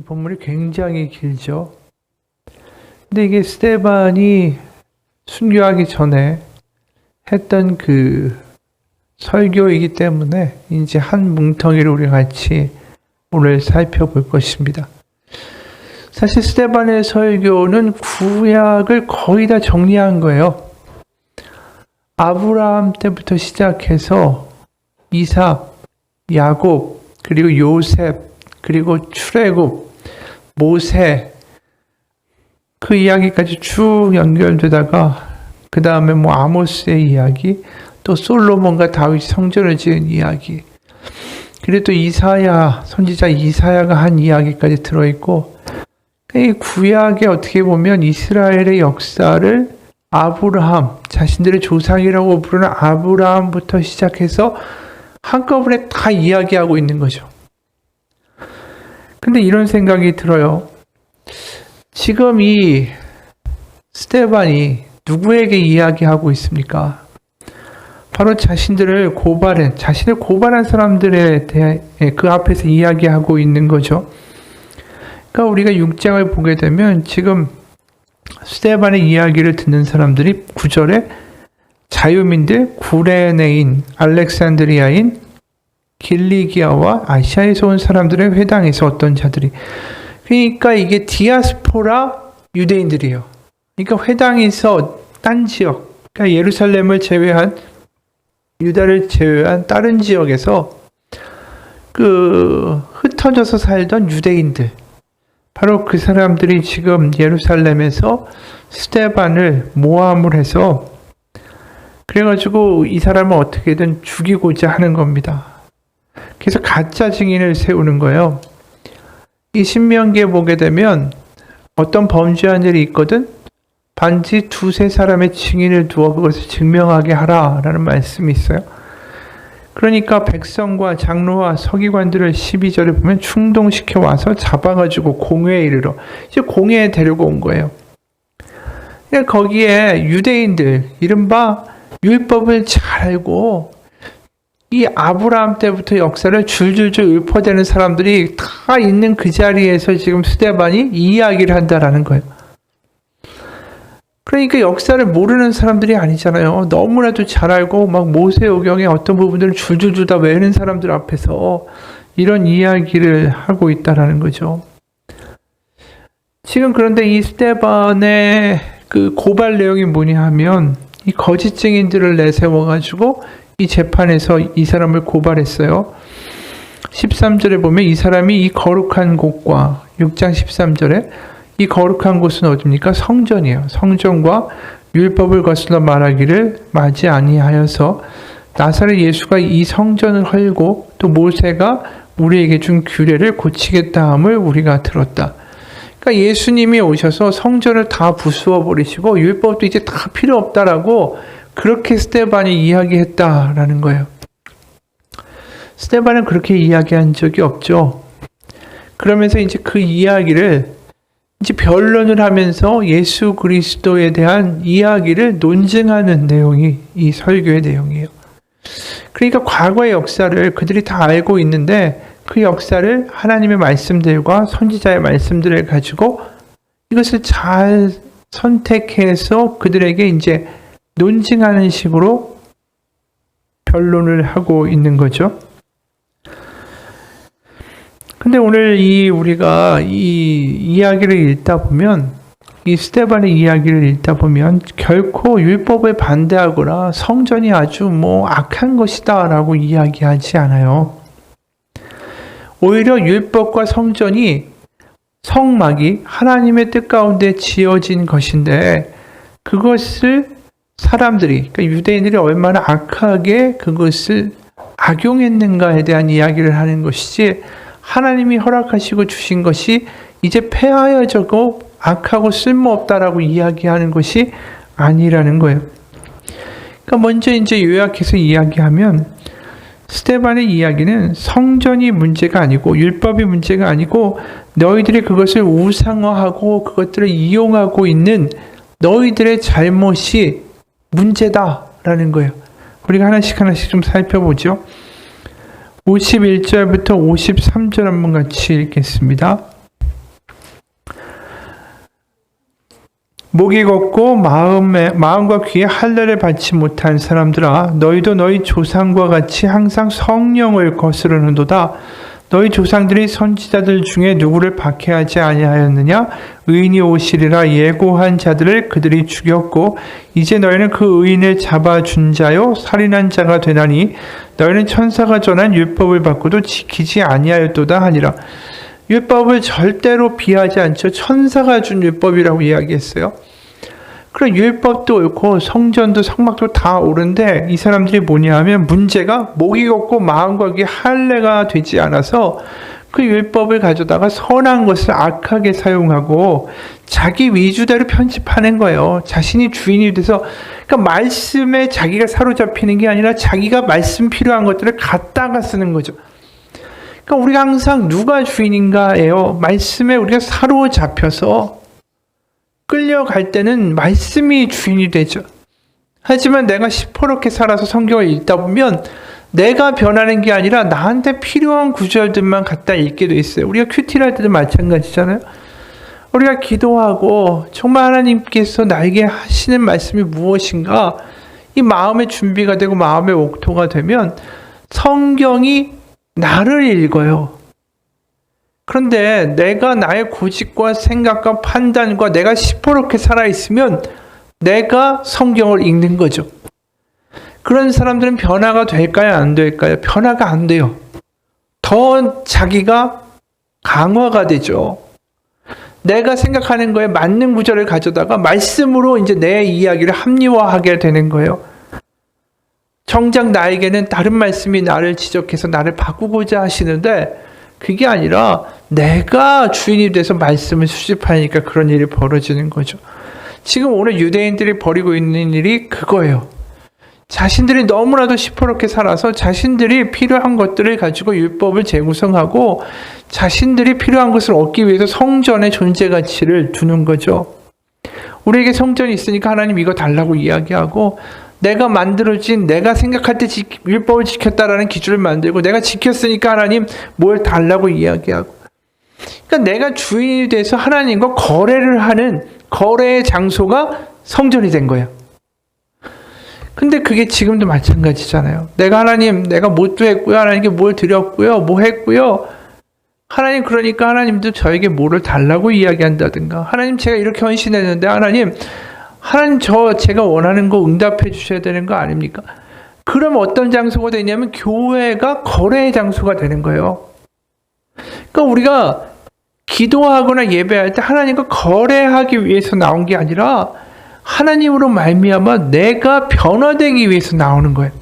본문이 굉장히 길죠. 근데 이게 스데반이 순교하기 전에 했던 그 설교이기 때문에 이제 한 뭉텅이를 우리 같이 오늘 살펴볼 것입니다. 사실 스데반의 설교는 구약을 거의 다 정리한 거예요. 아브라함 때부터 시작해서 이삭, 야곱, 그리고 요셉, 그리고 출애굽, 모세, 그 이야기까지 쭉 연결되다가 그 다음에 뭐 아모스의 이야기, 또 솔로몬과 다윗 성전을 지은 이야기, 그리고 또 이사야, 선지자 이사야가 한 이야기까지 들어있고, 이 구약에 어떻게 보면 이스라엘의 역사를 아브라함, 자신들의 조상이라고 부르는 아브라함부터 시작해서 한꺼번에 다 이야기하고 있는 거죠. 근데 이런 생각이 들어요. 지금 이 스데반이 누구에게 이야기하고 있습니까? 바로 자신을 고발한 사람들에 대해 그 앞에서 이야기하고 있는 거죠. 그러니까 우리가 6장을 보게 되면 지금 스데반의 이야기를 듣는 사람들이 9절에 자유민들, 구레네인, 알렉산드리아인, 길리기아와 아시아에서 온 사람들의 회당에서 어떤 자들이, 그러니까 이게 디아스포라 유대인들이에요. 그러니까 회당에서 딴 지역, 그러니까 예루살렘을 제외한, 유다를 제외한 다른 지역에서 흩어져서 살던 유대인들, 바로 그 사람들이 지금 예루살렘에서 스데반을 모함을 해서 그래가지고 이 사람을 어떻게든 죽이고자 하는 겁니다. 그래서 가짜 증인을 세우는 거예요. 이 신명기에 보게 되면 어떤 범죄한 일이 있거든 반드시 2-3 사람의 증인을 두어 그것을 증명하게 하라라는 말씀이 있어요. 그러니까 백성과 장로와 서기관들을 12절에 보면 충동시켜 와서 잡아가지고 공회에 이르러, 이제 공회에 데리고 온 거예요. 그러니까 거기에 유대인들, 이른바 율법을 잘 알고 이 아브라함 때부터 역사를 줄줄줄 읊어대는 사람들이 다 있는 그 자리에서 지금 스데반이 이 이야기를 한다라는 거예요. 그러니까 역사를 모르는 사람들이 아니잖아요. 너무나도 잘 알고 막 모세오경의 어떤 부분들을 줄줄줄 다 외우는 사람들 앞에서 이런 이야기를 하고 있다라는 거죠. 지금 그런데 이 스데반의 그 고발 내용이 뭐냐 하면 이 거짓 증인들을 내세워가지고 이 재판에서 이 사람을 고발했어요. 13절에 보면 이 사람이 이 거룩한 곳과 6장 13절에 이 거룩한 곳은 어디입니까? 성전이에요. 성전과 율법을 거슬러 말하기를 마지 아니하여서 나사렛 예수가 이 성전을 헐고 또 모세가 우리에게 준 규례를 고치겠다 함을 우리가 들었다. 그러니까 예수님이 오셔서 성전을 다 부수어 버리시고 율법도 이제 다 필요 없다라고 그렇게 스데반이 이야기했다라는 거예요. 스데반은 그렇게 이야기한 적이 없죠. 그러면서 이제 그 이야기를 이제 변론을 하면서 예수 그리스도에 대한 이야기를 논증하는 내용이 이 설교의 내용이에요. 그러니까 과거의 역사를 그들이 다 알고 있는데 그 역사를 하나님의 말씀들과 선지자의 말씀들을 가지고 이것을 잘 선택해서 그들에게 이제 논증하는 식으로 변론을 하고 있는 거죠. 근데 오늘 우리가 이 이야기를 읽다 보면, 이 스데반의 이야기를 읽다 보면 결코 율법을 반대하거나 성전이 아주 악한 것이다 라고 이야기하지 않아요. 오히려 율법과 성전이 성막이 하나님의 뜻 가운데 지어진 것인데 그것을 사람들이, 그러니까 유대인들이 얼마나 악하게 그것을 악용했는가에 대한 이야기를 하는 것이지, 하나님이 허락하시고 주신 것이 이제 폐하여지고 악하고 쓸모없다라고 이야기하는 것이 아니라는 거예요. 그러니까 먼저 이제 요약해서 이야기하면 스데반의 이야기는 성전이 문제가 아니고 율법이 문제가 아니고 너희들이 그것을 우상화하고 그것들을 이용하고 있는 너희들의 잘못이 문제다라는 거예요. 우리가 하나씩 좀 살펴보죠. 51절부터 53절 한번 같이 읽겠습니다. 목이 걷고 마음과 귀에 할례를 받지 못한 사람들아, 너희도 너희 조상과 같이 항상 성령을 거스르는도다. 너희 조상들이 선지자들 중에 누구를 박해하지 아니하였느냐? 의인이 오시리라 예고한 자들을 그들이 죽였고 이제 너희는 그 의인을 잡아준 자요 살인한 자가 되나니 너희는 천사가 전한 율법을 받고도 지키지 아니하였도다 하니라. 율법을 절대로 비하지 않죠. 천사가 준 율법이라고 이야기했어요. 그럼 율법도 옳고 성전도 성막도 다 옳은데 이 사람들이 뭐냐 하면 문제가 목이 걷고 마음과 귀에 할례가 되지 않아서 그 율법을 가져다가 선한 것을 악하게 사용하고 자기 위주대로 편집하는 거예요. 자신이 주인이 돼서, 그러니까 말씀에 자기가 사로잡히는 게 아니라 자기가 말씀 필요한 것들을 갖다가 쓰는 거죠. 그러니까 우리가 항상 누가 주인인가예요. 말씀에 우리가 사로잡혀서 끌려갈 때는 말씀이 주인이 되죠. 하지만 내가 시퍼렇게 살아서 성경을 읽다 보면 내가 변하는 게 아니라 나한테 필요한 구절들만 갖다 읽게 돼 있어요. 우리가 큐티를 할 때도 마찬가지잖아요. 우리가 기도하고 정말 하나님께서 나에게 하시는 말씀이 무엇인가, 이 마음의 준비가 되고 마음의 옥토가 되면 성경이 나를 읽어요. 그런데 내가 나의 고집과 생각과 판단과 내가 시퍼렇게 살아있으면 내가 성경을 읽는 거죠. 그런 사람들은 변화가 될까요? 안 될까요? 변화가 안 돼요. 더 자기가 강화가 되죠. 내가 생각하는 거에 맞는 구절을 가져다가 말씀으로 이제 내 이야기를 합리화하게 되는 거예요. 정작 나에게는 다른 말씀이 나를 지적해서 나를 바꾸고자 하시는데 그게 아니라 내가 주인이 돼서 말씀을 수집하니까 그런 일이 벌어지는 거죠. 지금 오늘 유대인들이 벌이고 있는 일이 그거예요. 자신들이 너무나도 시퍼렇게 살아서 자신들이 필요한 것들을 가지고 율법을 재구성하고 자신들이 필요한 것을 얻기 위해서 성전의 존재 가치를 두는 거죠. 우리에게 성전이 있으니까 하나님 이거 달라고 이야기하고, 내가 만들어진, 내가 생각할 때 율법을 지켰다라는 기준을 만들고 내가 지켰으니까 하나님 뭘 달라고 이야기하고, 그러니까 내가 주인이 돼서 하나님과 거래를 하는 거래의 장소가 성전이 된 거예요. 근데 그게 지금도 마찬가지잖아요. 내가 뭣도 했고요. 하나님께 뭘 드렸고요. 뭐 했고요. 하나님, 그러니까 하나님도 저에게 뭐를 달라고 이야기한다든가, 하나님 제가 이렇게 헌신했는데 하나님 제가 원하는 거 응답해 주셔야 되는 거 아닙니까? 그럼 어떤 장소가 되냐면 교회가 거래의 장소가 되는 거예요. 그러니까 우리가 기도하거나 예배할 때 하나님과 거래하기 위해서 나온 게 아니라 하나님으로 말미암아 내가 변화되기 위해서 나오는 거예요.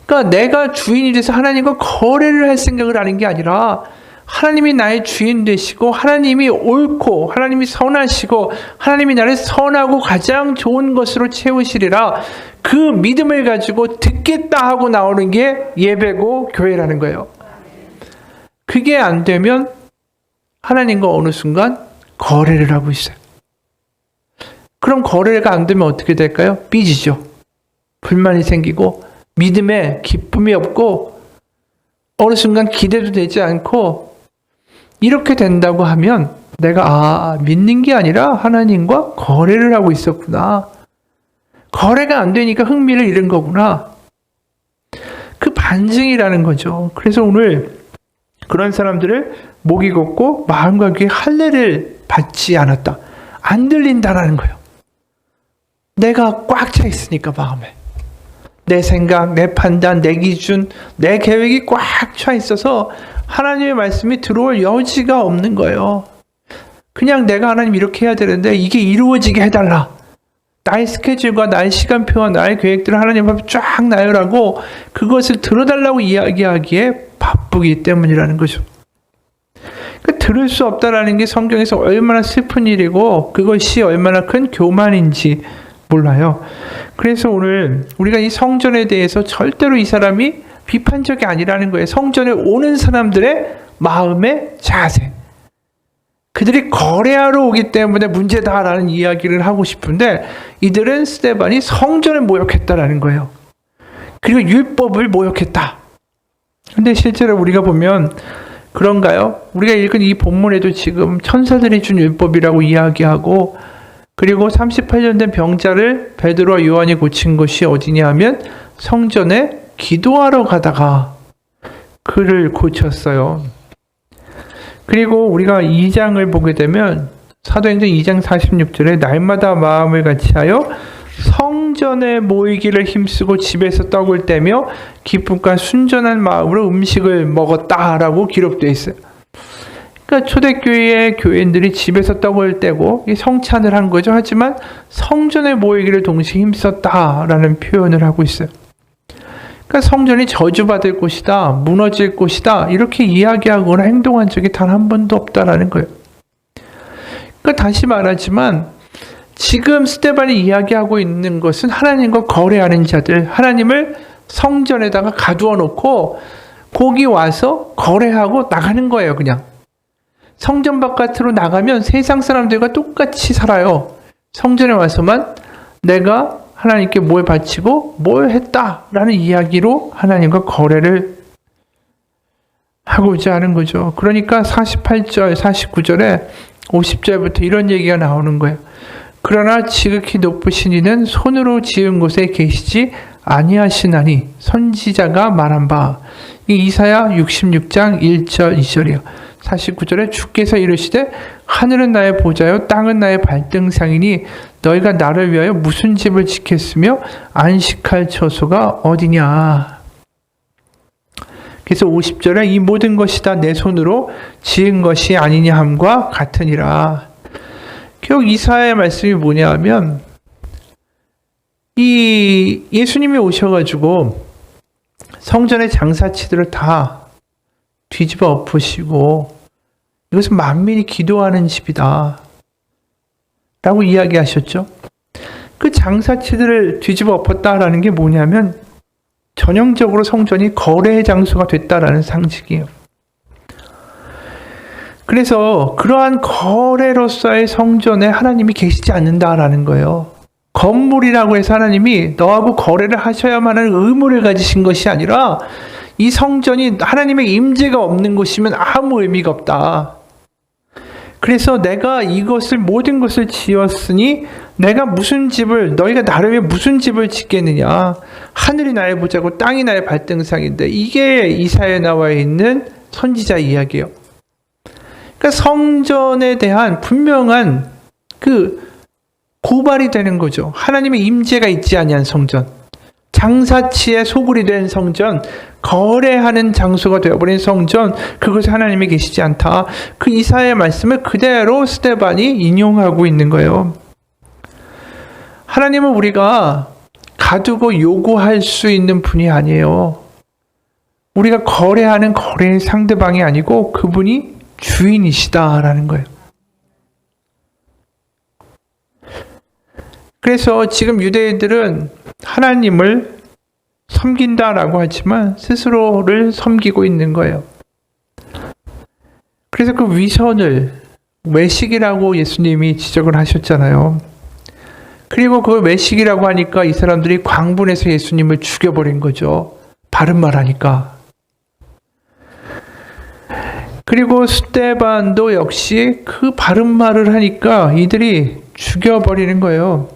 그러니까 내가 주인이 돼서 하나님과 거래를 할 생각을 하는 게 아니라 하나님이 나의 주인 되시고 하나님이 옳고 하나님이 선하시고 하나님이 나를 선하고 가장 좋은 것으로 채우시리라, 그 믿음을 가지고 듣겠다 하고 나오는 게 예배고 교회라는 거예요. 그게 안 되면 하나님과 어느 순간 거래를 하고 있어요. 그럼 거래가 안 되면 어떻게 될까요? 삐지죠. 불만이 생기고 믿음에 기쁨이 없고 어느 순간 기대도 되지 않고, 이렇게 된다고 하면 내가 믿는 게 아니라 하나님과 거래를 하고 있었구나. 거래가 안 되니까 흥미를 잃은 거구나. 그 반증이라는 거죠. 그래서 오늘 그런 사람들을 목이 걷고 마음과 귀에 할례를 받지 않았다, 안 들린다라는 거예요. 내가 꽉 차 있으니까 마음에 내 생각, 내 판단, 내 기준, 내 계획이 꽉 차 있어서 하나님의 말씀이 들어올 여지가 없는 거예요. 그냥 내가 하나님 이렇게 해야 되는데 이게 이루어지게 해달라, 나의 스케줄과 나의 시간표와 나의 계획들을 하나님 앞에 쫙 나열하고 그것을 들어달라고 이야기하기에 바쁘기 때문이라는 거죠. 그러니까 들을 수 없다라는 게 성경에서 얼마나 슬픈 일이고 그것이 얼마나 큰 교만인지 몰라요. 그래서 오늘 우리가 이 성전에 대해서 절대로 이 사람이 비판적이 아니라는 거예요. 성전에 오는 사람들의 마음의 자세, 그들이 거래하러 오기 때문에 문제다라는 이야기를 하고 싶은데 이들은 스데반이 성전을 모욕했다라는 거예요. 그리고 율법을 모욕했다. 근데 실제로 우리가 보면 그런가요? 우리가 읽은 이 본문에도 지금 천사들이 준 율법이라고 이야기하고 그리고 38년 된 병자를 베드로와 요한이 고친 것이 어디냐 하면 성전에 기도하러 가다가 그를 고쳤어요. 그리고 우리가 2장을 보게 되면 사도행전 2장 46절에 날마다 마음을 같이하여 성전에 모이기를 힘쓰고 집에서 떡을 떼며 기쁨과 순전한 마음으로 음식을 먹었다라고 기록되어 있어요. 그러니까 초대교회의 교인들이 집에서 떡을 떼고 성찬을 한 거죠. 하지만 성전에 모이기를 동시에 힘썼다라는 표현을 하고 있어요. 그러니까 성전이 저주받을 곳이다, 무너질 곳이다 이렇게 이야기하거나 행동한 적이 단 한 번도 없다라는 거예요. 그러니까 다시 말하지만 지금 스데반이 이야기하고 있는 것은 하나님과 거래하는 자들, 하나님을 성전에다가 가두어 놓고 거기 와서 거래하고 나가는 거예요. 그냥 성전 바깥으로 나가면 세상 사람들과 똑같이 살아요. 성전에 와서만 내가 하나님께 뭘 바치고 뭘 했다라는 이야기로 하나님과 거래를 하고자 하는 거죠. 그러니까 48절, 49절에 50절부터 이런 얘기가 나오는 거예요. 그러나 지극히 높으신 이는 손으로 지은 곳에 계시지 아니하시나니 선지자가 말한 바. 이 이사야 66장 1절 2절이요. 49절에 주께서 이르시되 하늘은 나의 보좌요 땅은 나의 발등상이니 너희가 나를 위하여 무슨 집을 짓겠으며 안식할 처소가 어디냐. 그래서 50절에 이 모든 것이 다 내 손으로 지은 것이 아니냐 함과 같으니라. 결국 이사야의 말씀이 뭐냐 하면 이 예수님이 오셔가지고 성전의 장사치들을 다 뒤집어 엎으시고 이것은 만민이 기도하는 집이다 라고 이야기하셨죠. 그 장사치들을 뒤집어 엎었다라는 게 뭐냐면 전형적으로 성전이 거래의 장소가 됐다라는 상징이에요. 그래서 그러한 거래로서의 성전에 하나님이 계시지 않는다라는 거예요. 건물이라고 해서 하나님이 너하고 거래를 하셔야만 하는 의무를 가지신 것이 아니라 이 성전이 하나님의 임재가 없는 곳이면 아무 의미가 없다. 그래서 내가 이것을 모든 것을 지었으니 내가 무슨 집을 너희가 나를 위해 무슨 집을 짓겠느냐. 하늘이 나의 보좌고 땅이 나의 발등상인데 이게 이사야에 나와 있는 선지자 이야기예요. 그러니까 성전에 대한 분명한 그 고발이 되는 거죠. 하나님의 임재가 있지 아니한 성전, 장사치의 소굴이 된 성전, 거래하는 장소가 되어버린 성전, 그것에 하나님이 계시지 않다. 그 이사야의 말씀을 그대로 스데반이 인용하고 있는 거예요. 하나님은 우리가 가두고 요구할 수 있는 분이 아니에요. 우리가 거래하는 거래의 상대방이 아니고 그분이 주인이시다라는 거예요. 그래서 지금 유대인들은 하나님을 섬긴다라고 하지만 스스로를 섬기고 있는 거예요. 그래서 그 위선을 외식이라고 예수님이 지적을 하셨잖아요. 그리고 그 외식이라고 하니까 이 사람들이 광분해서 예수님을 죽여버린 거죠. 바른 말 하니까. 그리고 스데반도 역시 그 바른 말을 하니까 이들이 죽여버리는 거예요.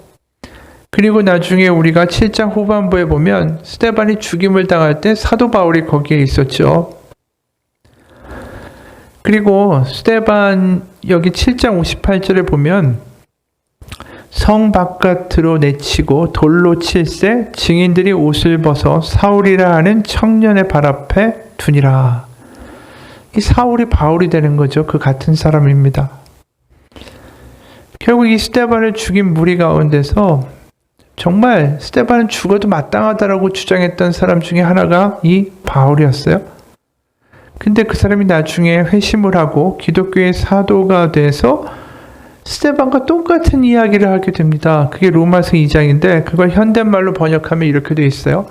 그리고 나중에 우리가 7장 후반부에 보면 스데반이 죽임을 당할 때 사도 바울이 거기에 있었죠. 그리고 스데반 여기 7장 58절에 보면 성 바깥으로 내치고 돌로 칠세 증인들이 옷을 벗어 사울이라 하는 청년의 발 앞에 두니라. 이 사울이 바울이 되는 거죠. 그 같은 사람입니다. 결국 이 스데반을 죽인 무리 가운데서 정말 스데반은 죽어도 마땅하다라고 주장했던 사람 중에 하나가 이 바울이었어요. 근데 그 사람이 나중에 회심을 하고 기독교의 사도가 돼서 스데반과 똑같은 이야기를 하게 됩니다. 그게 로마서 2장인데 그걸 현대말로 번역하면 이렇게 되어 있어요.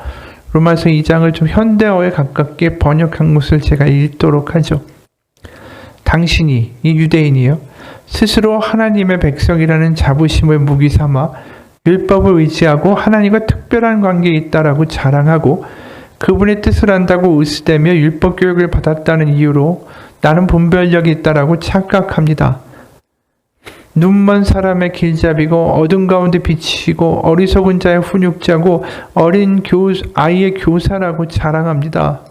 로마서 2장을 좀 현대어에 가깝게 번역한 것을 제가 읽도록 하죠. 당신이, 이 유대인이요, 스스로 하나님의 백성이라는 자부심을 무기 삼아 율법을 의지하고 하나님과 특별한 관계에 있다라고 자랑하고 그분의 뜻을 안다고 으스대며 율법 교육을 받았다는 이유로 나는 분별력이 있다라고 착각합니다. 눈먼 사람의 길잡이고 어둠 가운데 비치고 어리석은 자의 훈육자고 아이의 교사라고 자랑합니다.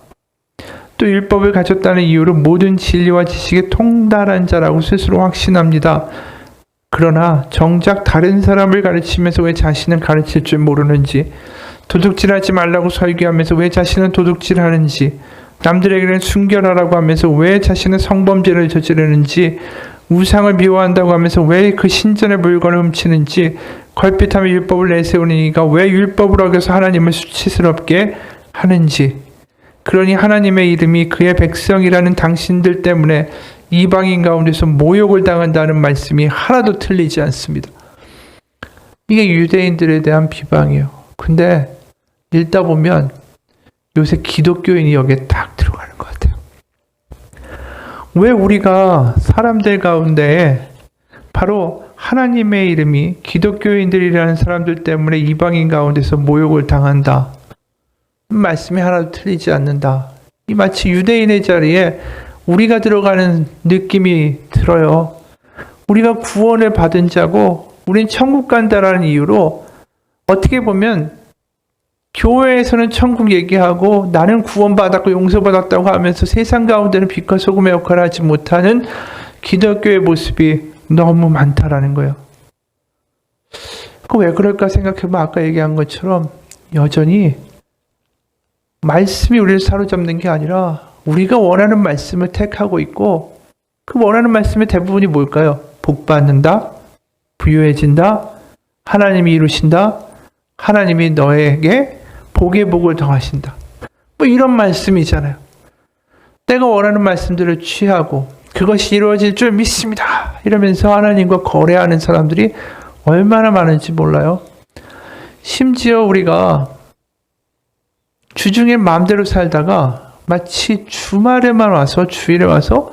또 율법을 가졌다는 이유로 모든 진리와 지식에 통달한 자라고 스스로 확신합니다. 그러나 정작 다른 사람을 가르치면서 왜 자신은 가르칠 줄 모르는지, 도둑질하지 말라고 설교하면서 왜 자신은 도둑질하는지, 남들에게는 순결하라고 하면서 왜 자신은 성범죄를 저지르는지, 우상을 미워한다고 하면서 왜 그 신전의 물건을 훔치는지, 걸핏하며 율법을 내세우는 이가 왜 율법을 어겨서 하나님을 수치스럽게 하는지, 그러니 하나님의 이름이 그의 백성이라는 당신들 때문에 이방인 가운데서 모욕을 당한다는 말씀이 하나도 틀리지 않습니다. 이게 유대인들에 대한 비방이에요. 근데 읽다 보면 요새 기독교인이 여기에 딱 들어가는 것 같아요. 왜 우리가 사람들 가운데 바로 하나님의 이름이 기독교인들이라는 사람들 때문에 이방인 가운데서 모욕을 당한다. 말씀이 하나도 틀리지 않는다. 이 마치 유대인의 자리에 우리가 들어가는 느낌이 들어요. 우리가 구원을 받은 자고 우린 천국 간다라는 이유로 어떻게 보면 교회에서는 천국 얘기하고 나는 구원받았고 용서받았다고 하면서 세상 가운데는 빛과 소금의 역할을 하지 못하는 기독교의 모습이 너무 많다라는 거예요. 그 왜 그럴까 생각해보면 아까 얘기한 것처럼 여전히 말씀이 우리를 사로잡는 게 아니라 우리가 원하는 말씀을 택하고 있고, 그 원하는 말씀의 대부분이 뭘까요? 복받는다, 부유해진다, 하나님이 이루신다, 하나님이 너에게 복의 복을 더하신다. 뭐 이런 말씀이잖아요. 내가 원하는 말씀들을 취하고 그것이 이루어질 줄 믿습니다. 이러면서 하나님과 거래하는 사람들이 얼마나 많은지 몰라요. 심지어 우리가 주중에 마음대로 살다가 마치 주말에만 와서 주일에 와서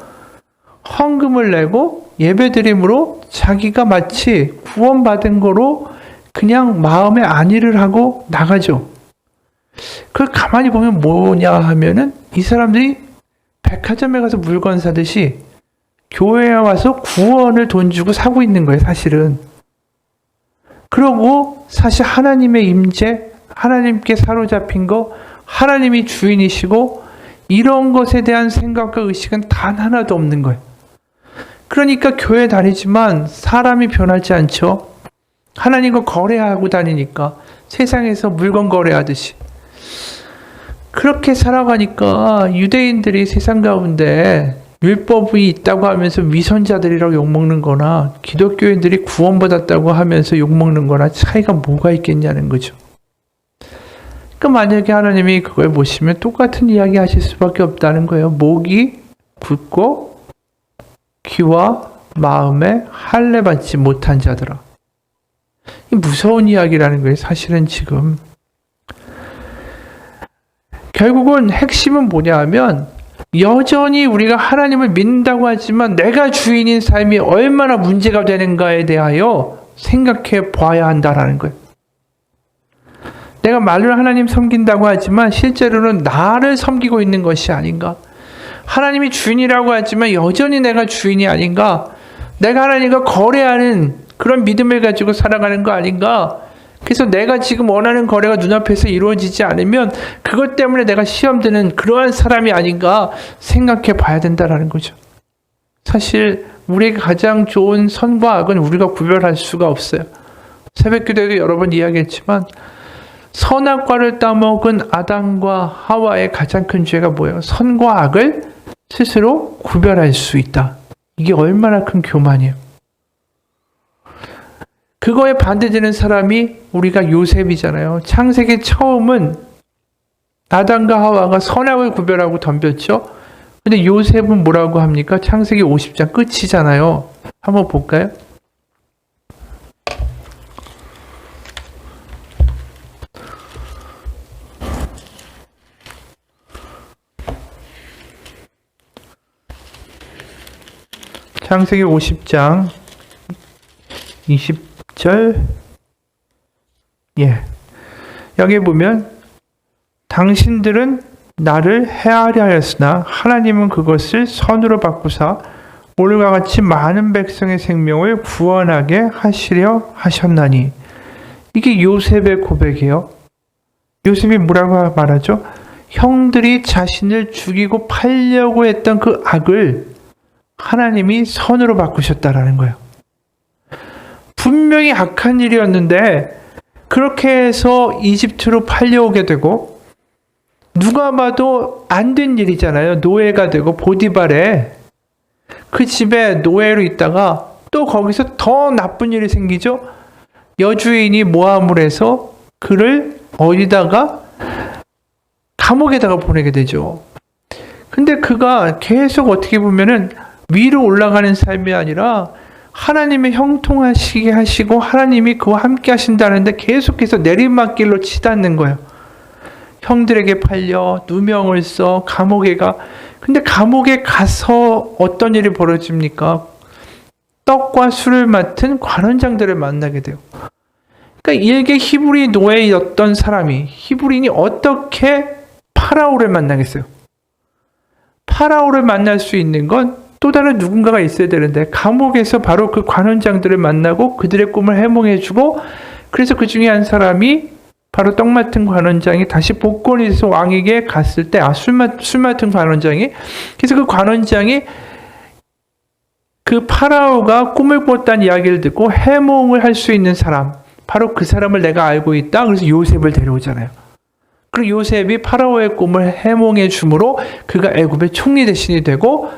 헌금을 내고 예배드림으로 자기가 마치 구원받은 거로 그냥 마음의 안위를 하고 나가죠. 그걸 가만히 보면 뭐냐 하면은 이 사람들이 백화점에 가서 물건 사듯이 교회에 와서 구원을 돈 주고 사고 있는 거예요, 사실은. 그러고 사실 하나님의 임재, 하나님께 사로잡힌 거, 하나님이 주인이시고 이런 것에 대한 생각과 의식은 단 하나도 없는 거예요. 그러니까 교회 다니지만 사람이 변하지 않죠. 하나님과 거래하고 다니니까 세상에서 물건 거래하듯이. 그렇게 살아가니까 유대인들이 세상 가운데 율법이 있다고 하면서 위선자들이라고 욕먹는 거나 기독교인들이 구원받았다고 하면서 욕먹는 거나 차이가 뭐가 있겠냐는 거죠. 그러니까 만약에 하나님이 그걸 보시면 똑같은 이야기 하실 수밖에 없다는 거예요. 목이 굳고 귀와 마음에 할례 받지 못한 자들아. 이 무서운 이야기라는 거예요. 사실은 지금. 결국은 핵심은 뭐냐 하면 여전히 우리가 하나님을 믿는다고 하지만 내가 주인인 삶이 얼마나 문제가 되는가에 대하여 생각해 봐야 한다라는 거예요. 내가 말로 하나님 섬긴다고 하지만 실제로는 나를 섬기고 있는 것이 아닌가? 하나님이 주인이라고 하지만 여전히 내가 주인이 아닌가? 내가 하나님과 거래하는 그런 믿음을 가지고 살아가는 거 아닌가? 그래서 내가 지금 원하는 거래가 눈앞에서 이루어지지 않으면 그것 때문에 내가 시험 드는 그러한 사람이 아닌가 생각해 봐야 된다라는 거죠. 사실 우리에게 가장 좋은 선과 악은 우리가 구별할 수가 없어요. 새벽기도에도 여러 번 이야기했지만 선악과를 따먹은 아담과 하와의 가장 큰 죄가 뭐예요? 선과 악을 스스로 구별할 수 있다. 이게 얼마나 큰 교만이에요. 그거에 반대되는 사람이 우리가 요셉이잖아요. 창세기 처음은 아담과 하와가 선악을 구별하고 덤볐죠. 근데 요셉은 뭐라고 합니까? 창세기 50장 끝이잖아요. 한번 볼까요? 창세기 50장 20절. 여기 보면 당신들은 나를 해하려 하였으나 하나님은 그것을 선으로 바꾸사 오늘과 같이 많은 백성의 생명을 구원하게 하시려 하셨나니. 이게 요셉의 고백이에요. 요셉이 뭐라고 말하죠? 형들이 자신을 죽이고 팔려고 했던 그 악을 하나님이 선으로 바꾸셨다라는 거예요. 분명히 악한 일이었는데 그렇게 해서 이집트로 팔려오게 되고, 누가 봐도 안 된 일이잖아요. 노예가 되고 보디발에 그 집에 노예로 있다가 또 거기서 더 나쁜 일이 생기죠. 여주인이 모함을 해서 그를 어디다가 감옥에다가 보내게 되죠. 근데 그가 계속 어떻게 보면은 위로 올라가는 삶이 아니라 하나님의 형통하시게 하시고 하나님이 그와 함께 하신다는데 계속해서 내리막길로 치닫는 거예요. 형들에게 팔려 누명을 써 감옥에 가. 근데 감옥에 가서 어떤 일이 벌어집니까? 떡과 술을 맡은 관원장들을 만나게 돼요. 그러니까 일개 히브리 노예였던 사람이, 히브리인이 어떻게 파라오를 만나겠어요? 파라오를 만날 수 있는 건 또 다른 누군가가 있어야 되는데, 감옥에서 바로 그 관원장들을 만나고 그들의 꿈을 해몽해주고, 그래서 그 중에 한 사람이 바로 떡 맡은 관원장이 다시 복권이 돼서 왕에게 갔을 때, 술 맡은 관원장이, 그래서 그 관원장이 그 파라오가 꿈을 꿨다는 이야기를 듣고 해몽을 할 수 있는 사람, 바로 그 사람을 내가 알고 있다. 그래서 요셉을 데려오잖아요. 그리고 요셉이 파라오의 꿈을 해몽해 주므로 그가 애굽의 총리 대신이 되고,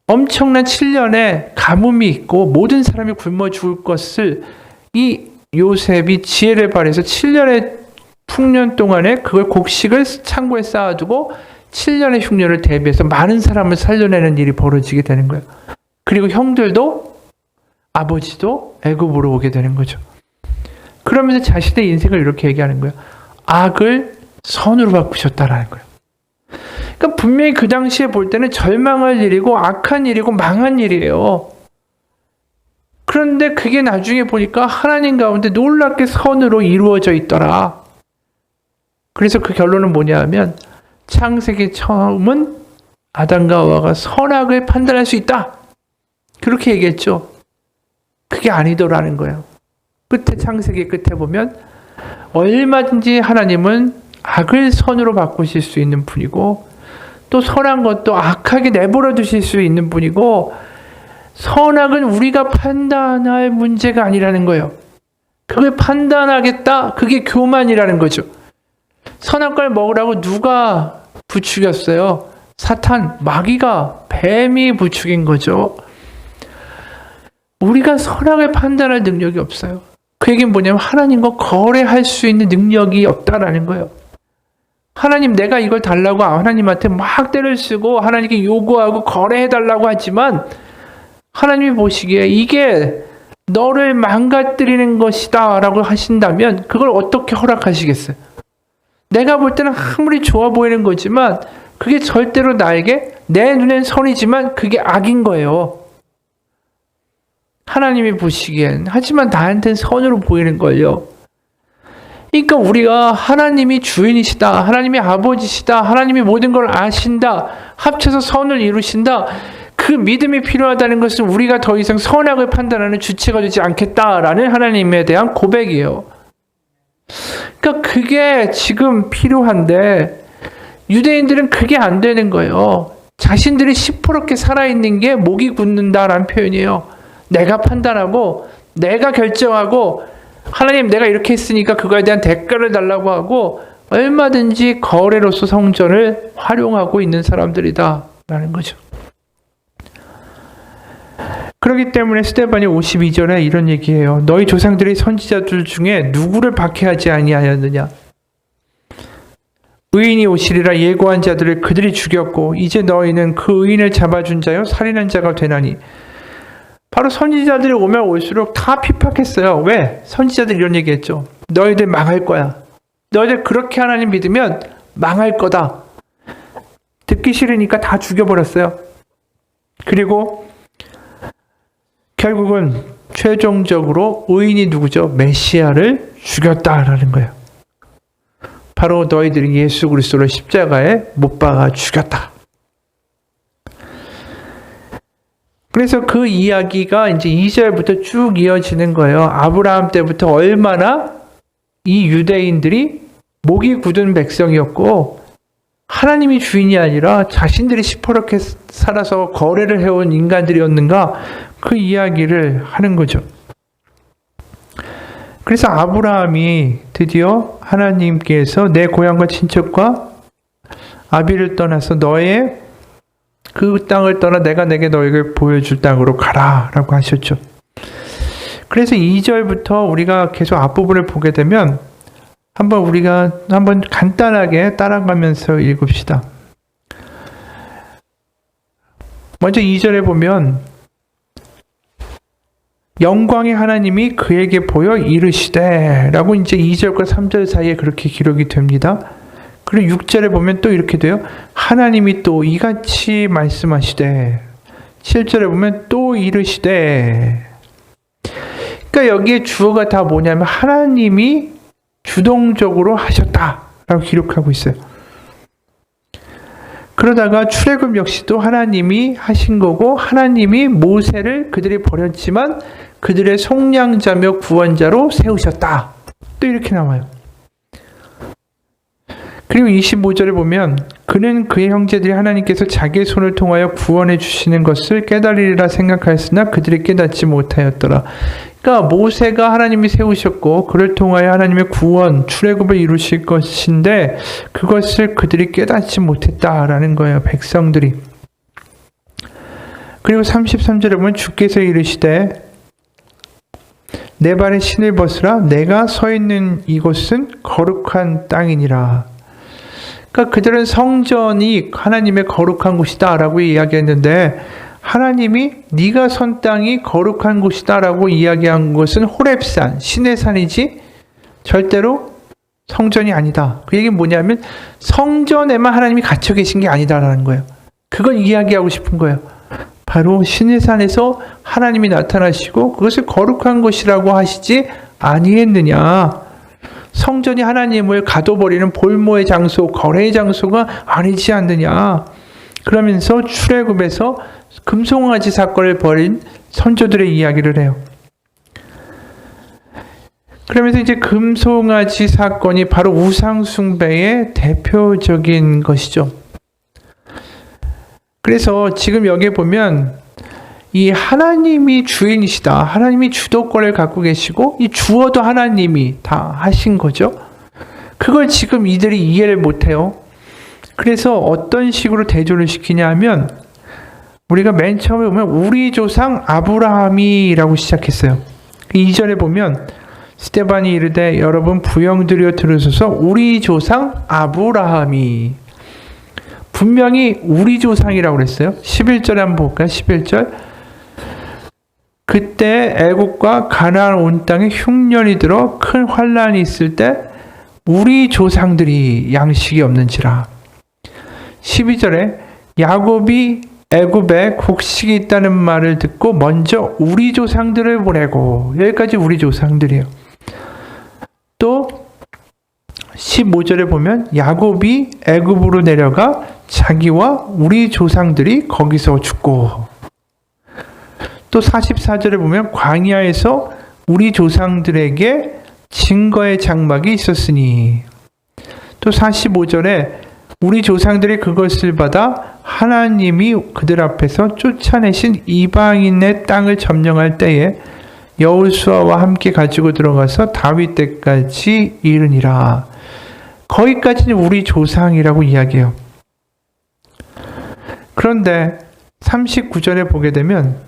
엄청난 7년의 가뭄이 있고 모든 사람이 굶어 죽을 것을 이 요셉이 지혜를 발휘해서 7년의 풍년 동안에 그걸 곡식을 창고에 쌓아두고 7년의 흉년을 대비해서 많은 사람을 살려내는 일이 벌어지게 되는 거예요. 그리고 형들도 아버지도 애굽으로 오게 되는 거죠. 그러면서 자신의 인생을 이렇게 얘기하는 거예요. 악을 선으로 바꾸셨다라는 거예요. 그러니까 분명히 그 당시에 볼 때는 절망할 일이고 악한 일이고 망한 일이에요. 그런데 그게 나중에 보니까 하나님 가운데 놀랍게 선으로 이루어져 있더라. 그래서 그 결론은 뭐냐 하면, 창세기 처음은 아담과 하와가 선악을 판단할 수 있다. 그렇게 얘기했죠. 그게 아니더라는 거예요. 끝에, 창세기 끝에 보면 얼마든지 하나님은 악을 선으로 바꾸실 수 있는 분이고, 또 선한 것도 악하게 내버려 두실 수 있는 분이고, 선악은 우리가 판단할 문제가 아니라는 거예요. 그걸 판단하겠다? 그게 교만이라는 거죠. 선한 걸 먹으라고 누가 부추겼어요? 사탄, 마귀가, 뱀이 부추긴 거죠. 우리가 선악을 판단할 능력이 없어요. 그 얘기는 뭐냐면 하나님과 거래할 수 있는 능력이 없다라는 거예요. 하나님, 내가 이걸 달라고 하나님한테 막 때를 쓰고 하나님께 요구하고 거래해달라고 하지만, 하나님이 보시기에 이게 너를 망가뜨리는 것이다 라고 하신다면 그걸 어떻게 허락하시겠어요? 내가 볼 때는 아무리 좋아 보이는 거지만 그게 절대로 나에게, 내 눈엔 선이지만 그게 악인 거예요. 하나님이 보시기엔. 하지만 나한테는 선으로 보이는 걸요. 그러니까 우리가 하나님이 주인이시다, 하나님이 아버지시다, 하나님이 모든 걸 아신다, 합쳐서 선을 이루신다, 그 믿음이 필요하다는 것은 우리가 더 이상 선악을 판단하는 주체가 되지 않겠다라는 하나님에 대한 고백이에요. 그러니까 그게 지금 필요한데 유대인들은 그게 안 되는 거예요. 자신들이 시퍼렇게 살아있는 게 목이 굳는다라는 표현이에요. 내가 판단하고 내가 결정하고, 하나님 내가 이렇게 했으니까 그거에 대한 대가를 달라고 하고, 얼마든지 거래로서 성전을 활용하고 있는 사람들이다라는 거죠. 그렇기 때문에 스데반이 52절에 이런 얘기해요. 너희 조상들이 선지자들 중에 누구를 박해하지 아니하였느냐? 의인이 오시리라 예고한 자들을 그들이 죽였고 이제 너희는 그 의인을 잡아준 자요 살인한 자가 되나니. 바로 선지자들이 오면 올수록 다 핍박했어요. 왜? 선지자들이 이런 얘기했죠. 너희들 망할 거야. 너희들 그렇게 하나님 믿으면 망할 거다. 듣기 싫으니까 다 죽여버렸어요. 그리고 결국은 최종적으로 의인이 누구죠? 메시아를 죽였다라는 거예요. 바로 너희들이 예수 그리스도를 십자가에 못 박아 죽였다. 그래서 그 이야기가 이제 2절부터 쭉 이어지는 거예요. 아브라함 때부터 얼마나 이 유대인들이 목이 굳은 백성이었고 하나님이 주인이 아니라 자신들이 시퍼렇게 살아서 거래를 해온 인간들이었는가, 그 이야기를 하는 거죠. 그래서 아브라함이 드디어 하나님께서 내 고향과 친척과 아비를 떠나서 너의 그 땅을 떠나 내가 내게 너에게 보여줄 땅으로 가라 라고 하셨죠. 그래서 2절부터 우리가 계속 앞부분을 보게 되면 우리가 한번 간단하게 따라가면서 읽읍시다. 먼저 2절에 보면 영광의 하나님이 그에게 보여 이르시되 라고 이제 2절과 3절 사이에 그렇게 기록이 됩니다. 그리고 6절에 보면 또 이렇게 돼요. 하나님이 또 이같이 말씀하시되, 7절에 보면 또 이르시되. 그러니까 여기에 주어가 다 뭐냐면 하나님이 주동적으로 하셨다라고 기록하고 있어요. 그러다가 출애굽 역시도 하나님이 하신 거고, 하나님이 모세를 그들이 버렸지만 그들의 속량자며 구원자로 세우셨다. 또 이렇게 나와요. 그리고 25절에 보면 그는 그의 형제들이 하나님께서 자기의 손을 통하여 구원해 주시는 것을 깨달으리라 생각하였으나 그들이 깨닫지 못하였더라. 그러니까 모세가 하나님이 세우셨고 그를 통하여 하나님의 구원, 출애굽을 이루실 것인데 그것을 그들이 깨닫지 못했다라는 거예요. 백성들이. 그리고 33절에 보면 주께서 이르시되 내 발에 신을 벗으라. 내가 서 있는 이곳은 거룩한 땅이니라. 그러니까 그들은 성전이 하나님의 거룩한 곳이다 라고 이야기했는데, 하나님이 네가 선 땅이 거룩한 곳이다 라고 이야기한 것은 호렙산, 신의 산이지 절대로 성전이 아니다. 그 얘기는 뭐냐면 성전에만 하나님이 갇혀 계신 게 아니다라는 거예요. 그걸 이야기하고 싶은 거예요. 바로 신의 산에서 하나님이 나타나시고 그것을 거룩한 곳이라고 하시지 아니했느냐. 성전이 하나님을 가둬버리는 볼모의 장소, 거래의 장소가 아니지 않느냐. 그러면서 출애굽에서 금송아지 사건을 벌인 선조들의 이야기를 해요. 그러면서 이제 금송아지 사건이 바로 우상숭배의 대표적인 것이죠. 그래서 지금 여기에 보면 이 하나님이 주인이시다. 하나님이 주도권을 갖고 계시고 이 주어도 하나님이 다 하신 거죠. 그걸 지금 이들이 이해를 못해요. 그래서 어떤 식으로 대조를 시키냐 하면 우리가 맨 처음에 보면 우리 조상 아브라함이라고 시작했어요. 2절에 보면 스데반이 이르되 여러분 부영들이여 들으소서 우리 조상 아브라함이. 분명히 우리 조상이라고 그랬어요. 11절에 한번 볼까요? 11절. 그때 애국과 가나안 온 땅에 흉년이 들어 큰 환란이 있을 때 우리 조상들이 양식이 없는지라. 12절에 야곱이 애굽에 곡식이 있다는 말을 듣고 먼저 우리 조상들을 보내고, 여기까지 우리 조상들이에요. 또 15절에 보면 야곱이 애굽으로 내려가 자기와 우리 조상들이 거기서 죽고, 또 44절에 보면 광야에서 우리 조상들에게 증거의 장막이 있었으니, 또 45절에 우리 조상들이 그것을 받아 하나님이 그들 앞에서 쫓아내신 이방인의 땅을 점령할 때에 여호수아와 함께 가지고 들어가서 다윗 때까지 이르니라. 거기까지는 우리 조상이라고 이야기해요. 그런데 39절에 보게 되면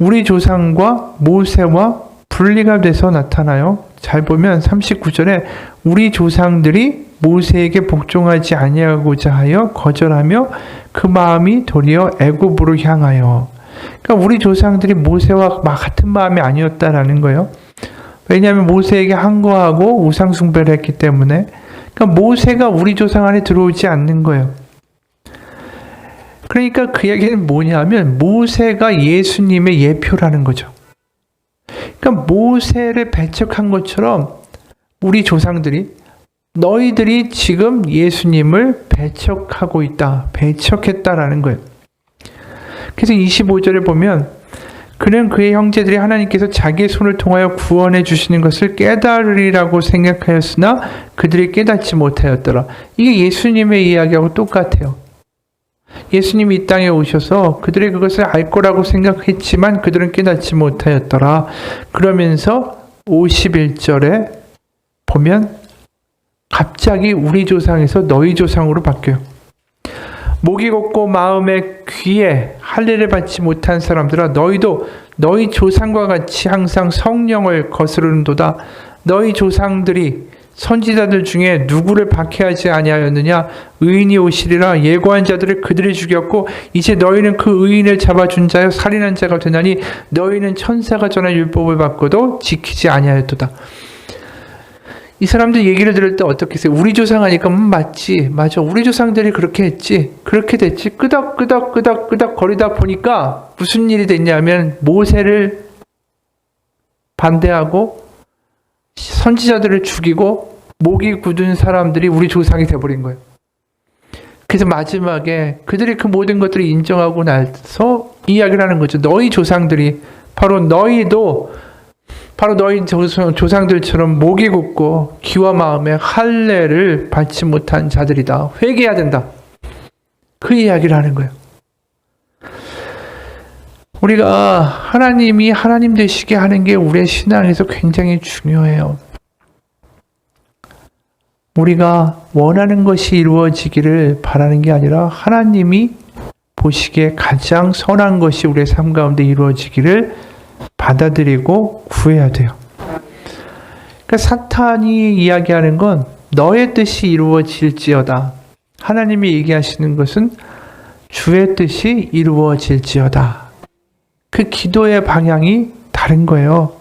우리 조상과 모세와 분리가 돼서 나타나요. 잘 보면 39절에 우리 조상들이 모세에게 복종하지 아니하고자 하여 거절하며 그 마음이 도리어 애굽으로 향하여. 그러니까 우리 조상들이 모세와 같은 마음이 아니었다라는 거예요. 왜냐하면 모세에게 항거하고 우상숭배를 했기 때문에. 그러니까 모세가 우리 조상 안에 들어오지 않는 거예요. 그러니까 그 얘기는 뭐냐면 모세가 예수님의 예표라는 거죠. 그러니까 모세를 배척한 것처럼 우리 조상들이 너희들이 지금 예수님을 배척하고 있다. 배척했다라는 거예요. 그래서 25절에 보면 그는 그의 형제들이 하나님께서 자기의 손을 통하여 구원해 주시는 것을 깨달으리라고 생각하였으나 그들이 깨닫지 못하였더라. 이게 예수님의 이야기하고 똑같아요. 예수님이 이 땅에 오셔서 그들이 그것을 알 거라고 생각했지만 그들은 깨닫지 못하였더라. 그러면서 51절에 보면 갑자기 우리 조상에서 너희 조상으로 바뀌어요. 목이 곱고 마음에 귀에 할례를 받지 못한 사람들아, 너희도 너희 조상과 같이 항상 성령을 거스르는도다. 너희 조상들이 선지자들 중에 누구를 박해하지 아니하였느냐? 의인이 오시리라. 예고한 자들을 그들이 죽였고 이제 너희는 그 의인을 잡아준 자여 살인한 자가 되나니 너희는 천사가 전한 율법을 받고도 지키지 아니하였도다. 이 사람들 얘기를 들을 때 어떻게 했어요? 우리 조상 하니까 맞지, 맞아, 우리 조상들이 그렇게 했지, 그렇게 됐지. 끄덕끄덕 거리다 보니까 무슨 일이 됐냐면 모세를 반대하고 선지자들을 죽이고 목이 굳은 사람들이 우리 조상이 돼버린 거예요. 그래서 마지막에 그들이 그 모든 것들을 인정하고 나서 이야기를 하는 거죠. 너희 조상들이 바로 너희도 바로 너희 조상들처럼 목이 굳고 귀와 마음에 할례를 받지 못한 자들이다. 회개해야 된다. 그 이야기를 하는 거예요. 우리가 하나님이 하나님 되시게 하는 게 우리의 신앙에서 굉장히 중요해요. 우리가 원하는 것이 이루어지기를 바라는 게 아니라 하나님이 보시기에 가장 선한 것이 우리의 삶 가운데 이루어지기를 받아들이고 구해야 돼요. 그러니까 사탄이 이야기하는 건 너의 뜻이 이루어질지어다. 하나님이 얘기하시는 것은 주의 뜻이 이루어질지어다. 그 기도의 방향이 다른 거예요.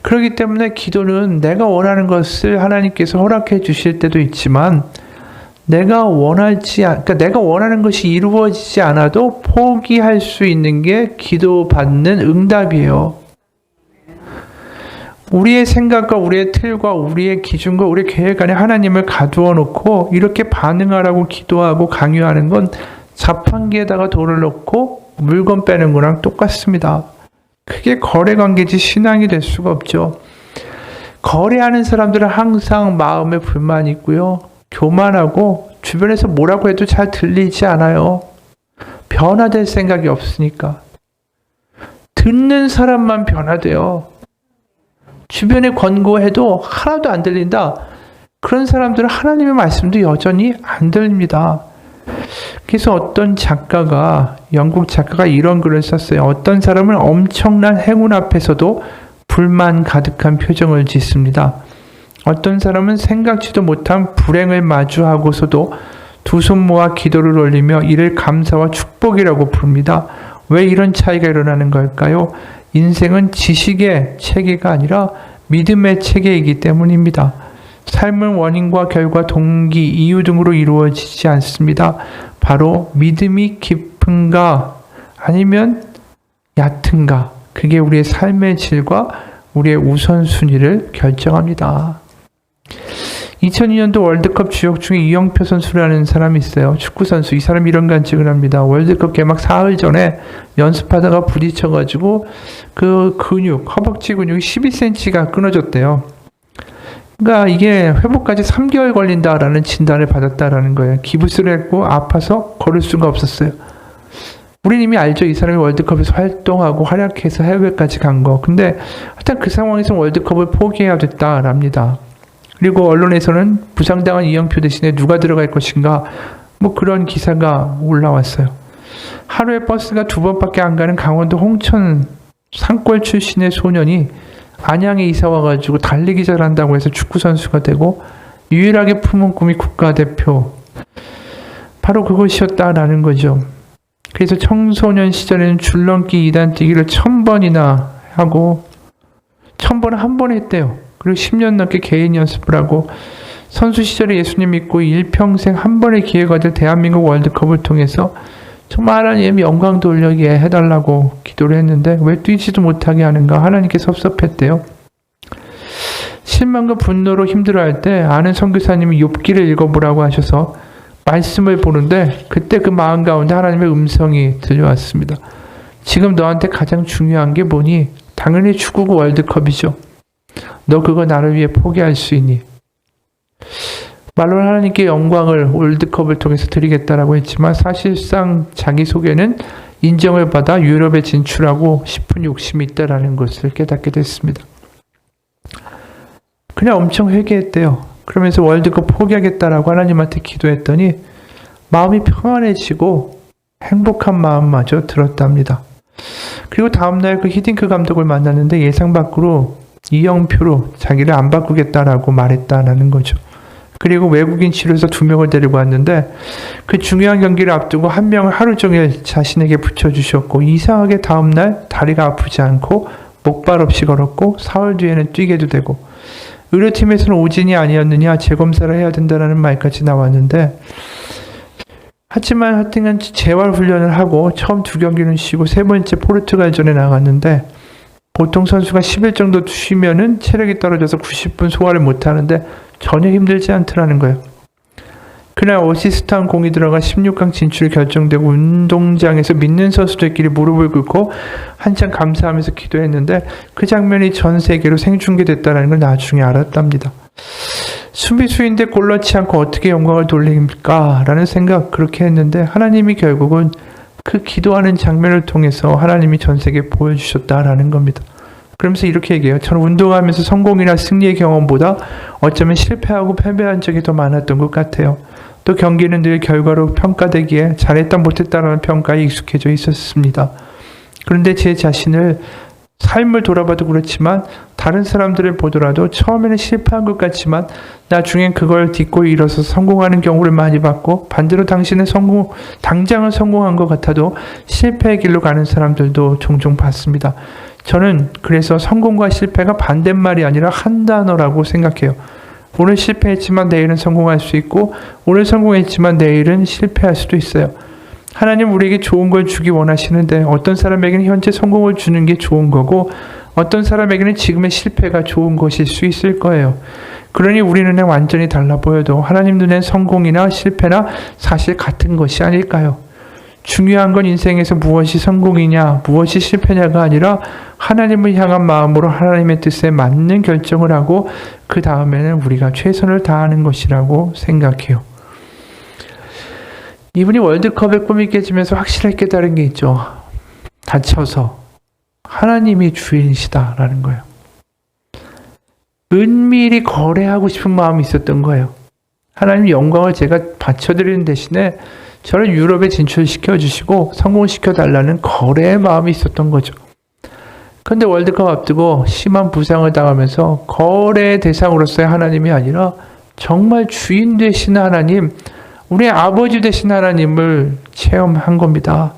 그렇기 때문에 기도는 내가 원하는 것을 하나님께서 허락해 주실 때도 있지만 내가 원하는 것이 이루어지지 않아도 포기할 수 있는 게 기도받는 응답이에요. 우리의 생각과 우리의 틀과 우리의 기준과 우리의 계획 안에 하나님을 가두어 놓고 이렇게 반응하라고 기도하고 강요하는 건 자판기에다가 돌을 넣고 물건 빼는 거랑 똑같습니다. 그게 거래 관계지 신앙이 될 수가 없죠. 거래하는 사람들은 항상 마음에 불만이 있고요. 교만하고 주변에서 뭐라고 해도 잘 들리지 않아요. 변화될 생각이 없으니까. 듣는 사람만 변화돼요. 주변에 권고해도 하나도 안 들린다. 그런 사람들은 하나님의 말씀도 여전히 안 들립니다. 그래서 어떤 작가가, 영국 작가가 이런 글을 썼어요. 어떤 사람은 엄청난 행운 앞에서도 불만 가득한 표정을 짓습니다. 어떤 사람은 생각지도 못한 불행을 마주하고서도 두 손 모아 기도를 올리며 이를 감사와 축복이라고 부릅니다. 왜 이런 차이가 일어나는 걸까요? 인생은 지식의 체계가 아니라 믿음의 체계이기 때문입니다. 삶은 원인과 결과, 동기, 이유 등으로 이루어지지 않습니다. 바로 믿음이 깊은가 아니면 얕은가, 그게 우리의 삶의 질과 우리의 우선순위를 결정합니다. 2002년도 월드컵 주역 중에 이영표 선수라는 사람이 있어요. 축구선수. 이 사람이 이런 관측을 합니다. 월드컵 개막 사흘 전에 연습하다가 부딪혀가지고 그 허벅지 근육이 12cm가 끊어졌대요. 그러니까 이게 회복까지 3개월 걸린다라는 진단을 받았다라는 거예요. 기부스를 했고 아파서 걸을 수가 없었어요. 우린 이미 알죠. 이 사람이 월드컵에서 활동하고 활약해서 해외까지 간 거. 근데 하여튼 그 상황에서 월드컵을 포기해야 됐다랍니다. 그리고 언론에서는 부상당한 이영표 대신에 누가 들어갈 것인가, 뭐 그런 기사가 올라왔어요. 하루에 버스가 2번밖에 안 가는 강원도 홍천 산골 출신의 소년이 안양에 이사 와가지고 달리기 잘한다고 해서 축구선수가 되고 유일하게 품은 꿈이 국가대표. 바로 그것이었다라는 거죠. 그래서 청소년 시절에는 줄넘기 2단 뛰기를 1000번이나 하고 1000번을 한 번 했대요. 그리고 10년 넘게 개인 연습을 하고 선수 시절에 예수님 믿고 일평생 한 번의 기회가 될 대한민국 월드컵을 통해서 정말 하나님 영광 돌리게 해달라고 기도를 했는데 왜 뛰지도 못하게 하는가 하나님께 섭섭했대요. 실망과 분노로 힘들어할 때 아는 선교사님이 욥기를 읽어보라고 하셔서 말씀을 보는데 그때 그 마음 가운데 하나님의 음성이 들려왔습니다. 지금 너한테 가장 중요한 게 뭐니? 당연히 축구고 월드컵이죠. 너 그거 나를 위해 포기할 수 있니? 말로는 하나님께 영광을 월드컵을 통해서 드리겠다라고 했지만 사실상 자기 속에는 인정을 받아 유럽에 진출하고 싶은 욕심이 있다라는 것을 깨닫게 됐습니다. 그냥 엄청 회개했대요. 그러면서 월드컵 포기하겠다라고 하나님한테 기도했더니 마음이 평안해지고 행복한 마음마저 들었답니다. 그리고 다음날 그 히딩크 감독을 만났는데 예상 밖으로 2-0표로 자기를 안 바꾸겠다라고 말했다라는 거죠. 그리고 외국인 치료사 2명을 데리고 왔는데 그 중요한 경기를 앞두고 한 명을 하루 종일 자신에게 붙여주셨고 이상하게 다음날 다리가 아프지 않고 목발 없이 걸었고 사흘 뒤에는 뛰게도 되고 의료팀에서는 오진이 아니었느냐 재검사를 해야 된다는 말까지 나왔는데 하지만 하여튼 재활 훈련을 하고 처음 2경기는 쉬고 3번째 포르투갈전에 나갔는데 보통 선수가 10일 정도 쉬면은 체력이 떨어져서 90분 소화를 못하는데 전혀 힘들지 않더라는 거예요. 그날 어시스트한 공이 들어가 16강 진출이 결정되고 운동장에서 믿는 선수들끼리 무릎을 꿇고 한참 감사하면서 기도했는데 그 장면이 전 세계로 생중계됐다는 걸 나중에 알았답니다. 수비수인데 골 넣지 않고 어떻게 영광을 돌립니까? 라는 생각 그렇게 했는데 하나님이 결국은 그 기도하는 장면을 통해서 하나님이 전 세계에 보여주셨다라는 겁니다. 그러면서 이렇게 얘기해요. 저는 운동하면서 성공이나 승리의 경험보다 어쩌면 실패하고 패배한 적이 더 많았던 것 같아요. 또 경기는 늘 결과로 평가되기에 잘했다 못했다라는 평가에 익숙해져 있었습니다. 그런데 제 자신을 삶을 돌아봐도 그렇지만 다른 사람들을 보더라도 처음에는 실패한 것 같지만 나중엔 그걸 딛고 일어서 성공하는 경우를 많이 봤고 반대로 당신은 당장은 성공한 것 같아도 실패의 길로 가는 사람들도 종종 봤습니다. 저는 그래서 성공과 실패가 반대말이 아니라 한 단어라고 생각해요. 오늘 실패했지만 내일은 성공할 수 있고 오늘 성공했지만 내일은 실패할 수도 있어요. 하나님 우리에게 좋은 걸 주기 원하시는데 어떤 사람에게는 현재 성공을 주는 게 좋은 거고 어떤 사람에게는 지금의 실패가 좋은 것일 수 있을 거예요. 그러니 우리 눈에 완전히 달라 보여도 하나님 눈엔 성공이나 실패나 사실 같은 것이 아닐까요? 중요한 건 인생에서 무엇이 성공이냐 무엇이 실패냐가 아니라 하나님을 향한 마음으로 하나님의 뜻에 맞는 결정을 하고 그 다음에는 우리가 최선을 다하는 것이라고 생각해요. 이분이 월드컵의 꿈이 깨지면서 확실하게 깨달은 게 있죠. 다쳐서 하나님이 주인이시다라는 거예요. 은밀히 거래하고 싶은 마음이 있었던 거예요. 하나님 영광을 제가 바쳐드리는 대신에 저를 유럽에 진출시켜 주시고 성공시켜 달라는 거래의 마음이 있었던 거죠. 그런데 월드컵 앞두고 심한 부상을 당하면서 거래의 대상으로서의 하나님이 아니라 정말 주인 되신 하나님, 우리 아버지 되신 하나님을 체험한 겁니다.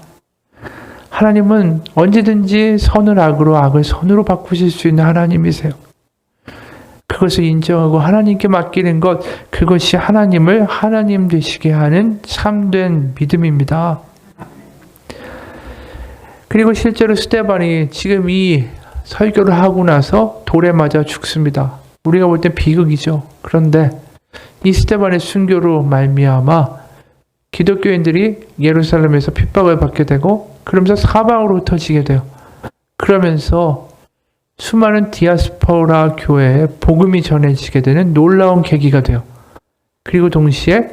하나님은 언제든지 선을 악으로 악을 선으로 바꾸실 수 있는 하나님이세요. 그것을 인정하고 하나님께 맡기는 것, 그것이 하나님을 하나님 되시게 하는 참된 믿음입니다. 그리고 실제로 스데반이 지금 이 설교를 하고 나서 돌에 맞아 죽습니다. 우리가 볼 때 비극이죠. 그런데 이 스데반의 순교로 말미암아 기독교인들이 예루살렘에서 핍박을 받게 되고 그러면서 사방으로 흩어지게 돼요. 그러면서 수많은 디아스포라 교회에 복음이 전해지게 되는 놀라운 계기가 돼요. 그리고 동시에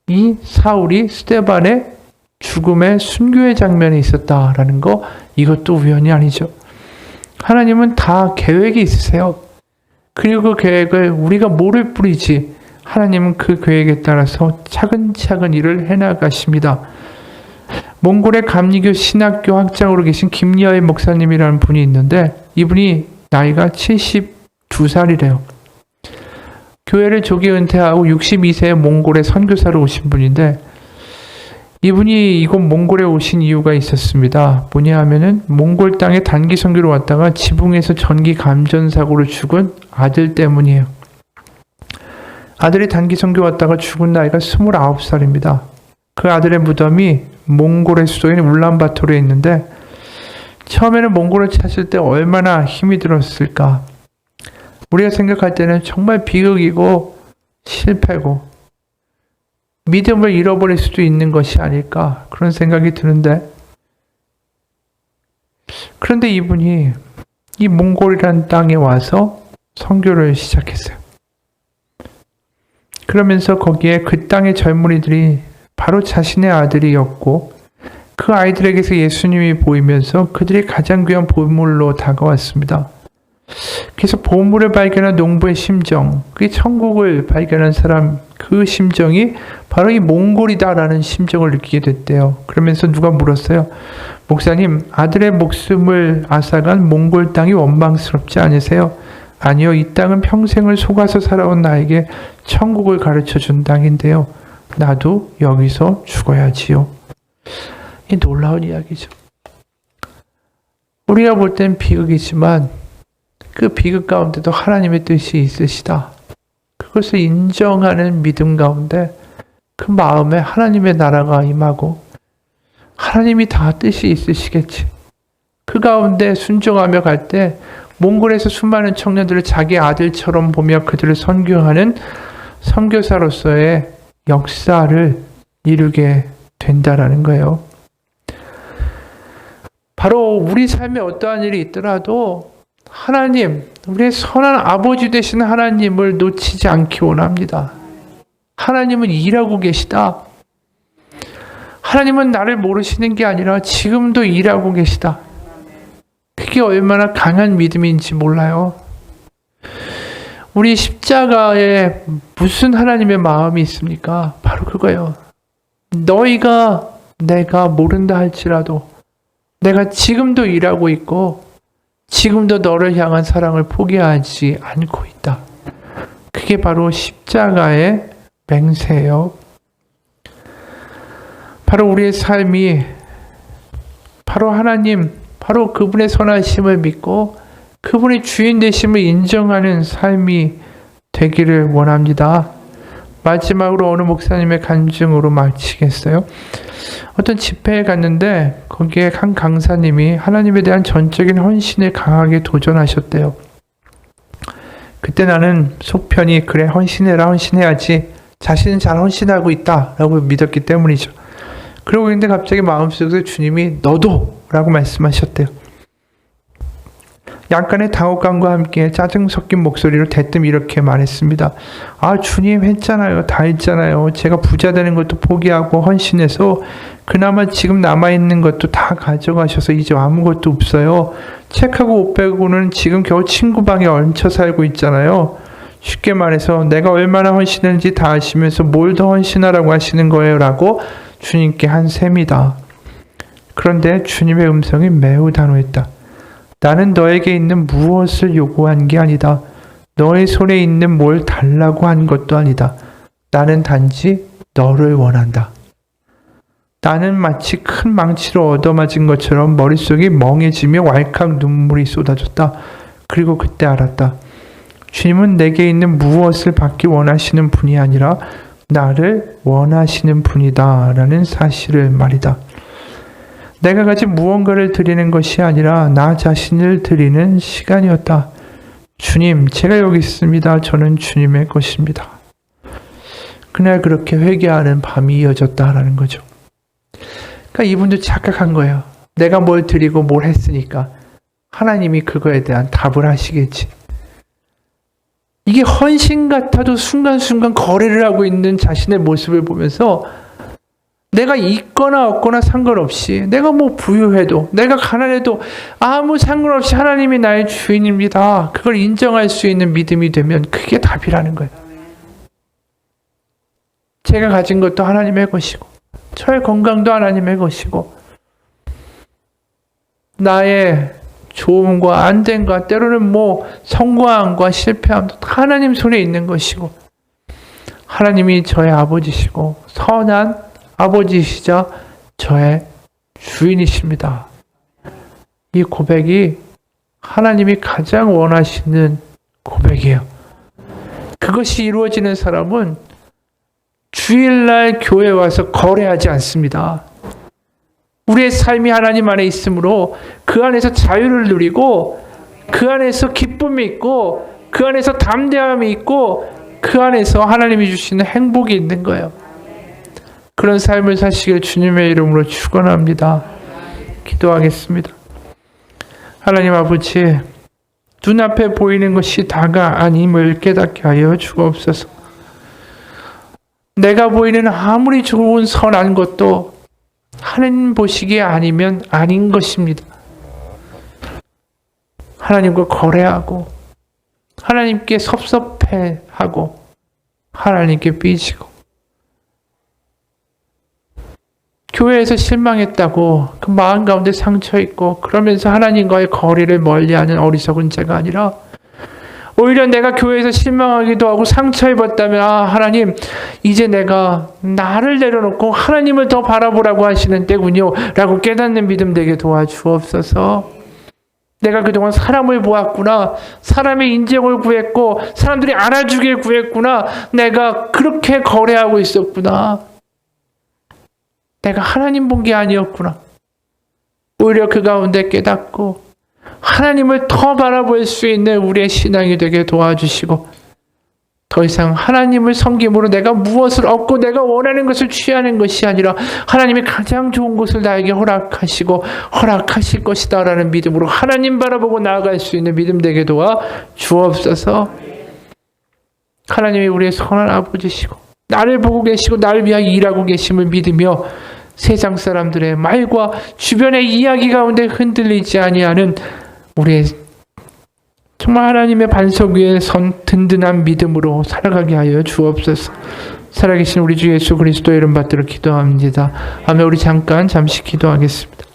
이 사울이 스데반의 죽음의 순교의 장면이 있었다라는 거, 이것도 우연이 아니죠. 하나님은 다 계획이 있으세요. 그리고 그 계획을 우리가 모를 뿐이지 하나님은 그 계획에 따라서 차근차근 일을 해나가십니다. 몽골의 감리교 신학교 학장으로 계신 김여애 목사님이라는 분이 있는데 이분이 나이가 72살이래요. 교회를 조기 은퇴하고 62세에 몽골에 선교사로 오신 분인데 이분이 이곳 몽골에 오신 이유가 있었습니다. 뭐냐 하면은 몽골 땅에 단기 선교로 왔다가 지붕에서 전기 감전사고로 죽은 아들 때문이에요. 아들이 단기 선교 왔다가 죽은 나이가 29살입니다. 그 아들의 무덤이 몽골의 수도인 울란바토르에 있는데 처음에는 몽골을 찾을 때 얼마나 힘이 들었을까. 우리가 생각할 때는 정말 비극이고 실패고 믿음을 잃어버릴 수도 있는 것이 아닐까 그런 생각이 드는데, 그런데 이분이 이 몽골이라는 땅에 와서 선교를 시작했어요. 그러면서 거기에 그 땅의 젊은이들이 바로 자신의 아들이었고, 그 아이들에게서 예수님이 보이면서 그들이 가장 귀한 보물로 다가왔습니다. 그래서 보물을 발견한 농부의 심정, 그 천국을 발견한 사람 그 심정이 바로 이 몽골이다라는 심정을 느끼게 됐대요. 그러면서 누가 물었어요. 목사님, 아들의 목숨을 앗아간 몽골 땅이 원망스럽지 않으세요? 아니요, 이 땅은 평생을 속아서 살아온 나에게 천국을 가르쳐 준 땅인데요. 나도 여기서 죽어야지요. 이 놀라운 이야기죠. 우리가 볼 땐 비극이지만 그 비극 가운데도 하나님의 뜻이 있으시다. 그것을 인정하는 믿음 가운데 그 마음에 하나님의 나라가 임하고 하나님이 다 뜻이 있으시겠지. 그 가운데 순종하며 갈 때 몽골에서 수많은 청년들을 자기 아들처럼 보며 그들을 선교하는 선교사로서의 역사를 이루게 된다라는 거예요. 바로 우리 삶에 어떠한 일이 있더라도 하나님, 우리의 선한 아버지 되신 하나님을 놓치지 않기 원합니다. 하나님은 일하고 계시다. 하나님은 나를 모르시는 게 아니라 지금도 일하고 계시다. 그게 얼마나 강한 믿음인지 몰라요. 우리 십자가에 무슨 하나님의 마음이 있습니까? 바로 그거예요. 너희가 내가 모른다 할지라도 내가 지금도 일하고 있고 지금도 너를 향한 사랑을 포기하지 않고 있다. 그게 바로 십자가의 맹세예요. 바로 우리의 삶이 바로 하나님, 바로 그분의 선하심을 믿고 그분의 주인 되심을 인정하는 삶이 되기를 원합니다. 마지막으로 어느 목사님의 간증으로 마치겠어요. 어떤 집회에 갔는데 거기에 한 강사님이 하나님에 대한 전적인 헌신을 강하게 도전하셨대요. 그때 나는 속편이 그래 헌신해라 헌신해야지 자신은 잘 헌신하고 있다라고 믿었기 때문이죠. 그러고 있는데 갑자기 마음속에서 주님이 너도 라고 말씀하셨대요. 약간의 당혹감과 함께 짜증 섞인 목소리로 대뜸 이렇게 말했습니다. 아, 주님 했잖아요. 다 했잖아요. 제가 부자 되는 것도 포기하고 헌신해서 그나마 지금 남아있는 것도 다 가져가셔서 이제 아무것도 없어요. 책하고 옷 빼고는 지금 겨우 친구 방에 얹혀 살고 있잖아요. 쉽게 말해서 내가 얼마나 헌신했는지 다 아시면서 뭘 더 헌신하라고 하시는 거예요 라고 주님께 한 셈이다. 그런데 주님의 음성이 매우 단호했다. 나는 너에게 있는 무엇을 요구한 게 아니다. 너의 손에 있는 뭘 달라고 한 것도 아니다. 나는 단지 너를 원한다. 나는 마치 큰 망치로 얻어맞은 것처럼 머릿속이 멍해지며 왈칵 눈물이 쏟아졌다. 그리고 그때 알았다. 주님은 내게 있는 무엇을 받기 원하시는 분이 아니라 나를 원하시는 분이다 라는 사실을 말이다. 내가 가진 무언가를 드리는 것이 아니라 나 자신을 드리는 시간이었다. 주님, 제가 여기 있습니다. 저는 주님의 것입니다. 그날 그렇게 회개하는 밤이 이어졌다라는 거죠. 그러니까 이분도 착각한 거예요. 내가 뭘 드리고 뭘 했으니까 하나님이 그거에 대한 답을 하시겠지. 이게 헌신 같아도 순간순간 거래를 하고 있는 자신의 모습을 보면서 내가 있거나 없거나 상관없이 내가 뭐 부유해도 내가 가난해도 아무 상관없이 하나님이 나의 주인입니다. 그걸 인정할 수 있는 믿음이 되면 그게 답이라는 거예요. 제가 가진 것도 하나님의 것이고 저의 건강도 하나님의 것이고 나의 좋음과 안됨과 때로는 뭐 성공함과 실패함도 다 하나님 손에 있는 것이고 하나님이 저의 아버지시고 선한 아버지시자 저의 주인이십니다. 이 고백이 하나님이 가장 원하시는 고백이에요. 그것이 이루어지는 사람은 주일날 교회에 와서 거래하지 않습니다. 우리의 삶이 하나님 안에 있으므로 그 안에서 자유를 누리고 그 안에서 기쁨이 있고 그 안에서 담대함이 있고 그 안에서 하나님이 주시는 행복이 있는 거예요. 그런 삶을 사시길 주님의 이름으로 축원합니다. 기도하겠습니다. 하나님 아버지, 눈앞에 보이는 것이 다가 아님을 깨닫게 하여 주옵소서. 내가 보이는 아무리 좋은 선한 것도 하나님 보시기에 아니면 아닌 것입니다. 하나님과 거래하고 하나님께 섭섭해하고 하나님께 삐지고 교회에서 실망했다고 그 마음 가운데 상처 있고 그러면서 하나님과의 거리를 멀리하는 어리석은 자가 아니라 오히려 내가 교회에서 실망하기도 하고 상처 입었다면 하나님 이제 내가 나를 내려놓고 하나님을 더 바라보라고 하시는 때군요 라고 깨닫는 믿음 되게 도와주옵소서. 내가 그동안 사람을 보았구나. 사람의 인정을 구했고 사람들이 알아주길 구했구나. 내가 그렇게 거래하고 있었구나. 내가 하나님 본 게 아니었구나. 오히려 그 가운데 깨닫고 하나님을 더 바라볼 수 있는 우리의 신앙이 되게 도와주시고 더 이상 하나님을 섬김으로 내가 무엇을 얻고 내가 원하는 것을 취하는 것이 아니라 하나님이 가장 좋은 것을 나에게 허락하시고 허락하실 것이다 라는 믿음으로 하나님 바라보고 나아갈 수 있는 믿음 되게 도와 주옵소서. 하나님이 우리의 선한 아버지시고 나를 보고 계시고 나를 위하여 일하고 계심을 믿으며 세상 사람들의 말과 주변의 이야기 가운데 흔들리지 아니하는 우리의 정말 하나님의 반석 위에 선 든든한 믿음으로 살아가게 하여 주옵소서. 살아계신 우리 주 예수 그리스도의 이름 받들어 기도합니다. 아멘. 우리 잠시 기도하겠습니다.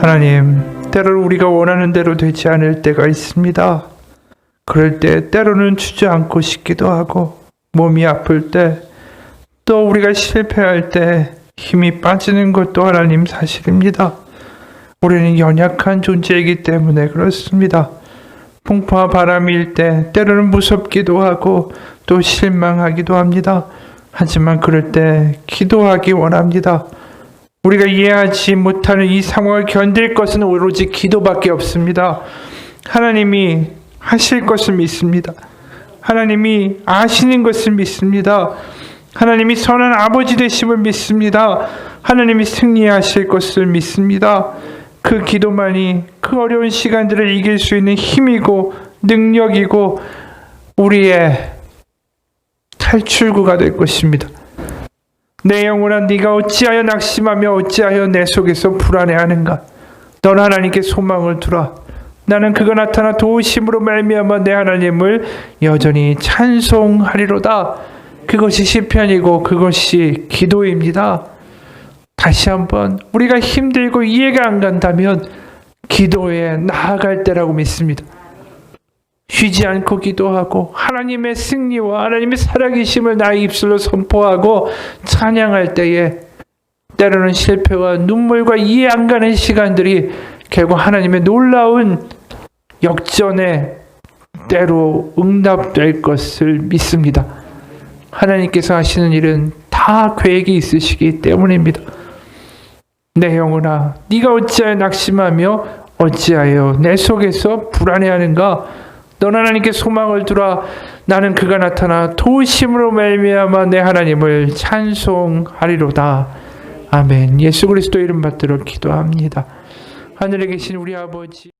하나님, 때로는 우리가 원하는 대로 되지 않을 때가 있습니다. 그럴 때 때로는 주저앉고 싶기도 하고, 몸이 아플 때, 또 우리가 실패할 때 힘이 빠지는 것도 하나님 사실입니다. 우리는 연약한 존재이기 때문에 그렇습니다. 풍파와 바람이 일 때 때로는 무섭기도 하고 또 실망하기도 합니다. 하지만 그럴 때 기도하기 원합니다. 우리가 이해하지 못하는 이 상황을 견딜 것은 오로지 기도밖에 없습니다. 하나님이 하실 것을 믿습니다. 하나님이 아시는 것을 믿습니다. 하나님이 선한 아버지 되심을 믿습니다. 하나님이 승리하실 것을 믿습니다. 그 기도만이 그 어려운 시간들을 이길 수 있는 힘이고 능력이고 우리의 탈출구가 될 것입니다. 내 영혼아, 네가 어찌하여 낙심하며 어찌하여 내 속에서 불안해하는가? 넌 하나님께 소망을 두라. 나는 그가 나타나 도우심으로 말미암아 내 하나님을 여전히 찬송하리로다. 그것이 시편이고 그것이 기도입니다. 다시 한번 우리가 힘들고 이해가 안 간다면 기도에 나아갈 때라고 믿습니다. 쉬지 않고 기도하고 하나님의 승리와 하나님의 살아계심을 나의 입술로 선포하고 찬양할 때에 때로는 실패와 눈물과 이해 안 가는 시간들이 결국 하나님의 놀라운 역전에 때로 응답될 것을 믿습니다. 하나님께서 하시는 일은 다 계획이 있으시기 때문입니다. 내 영혼아, 네가 어찌하여 낙심하며 어찌하여 내 속에서 불안해하는가? 넌 하나님께 소망을 두라. 나는 그가 나타나 도우심으로 말미암아 내 하나님을 찬송하리로다. 아멘. 예수 그리스도 이름 받들어 기도합니다. 하늘에 계신 우리 아버지,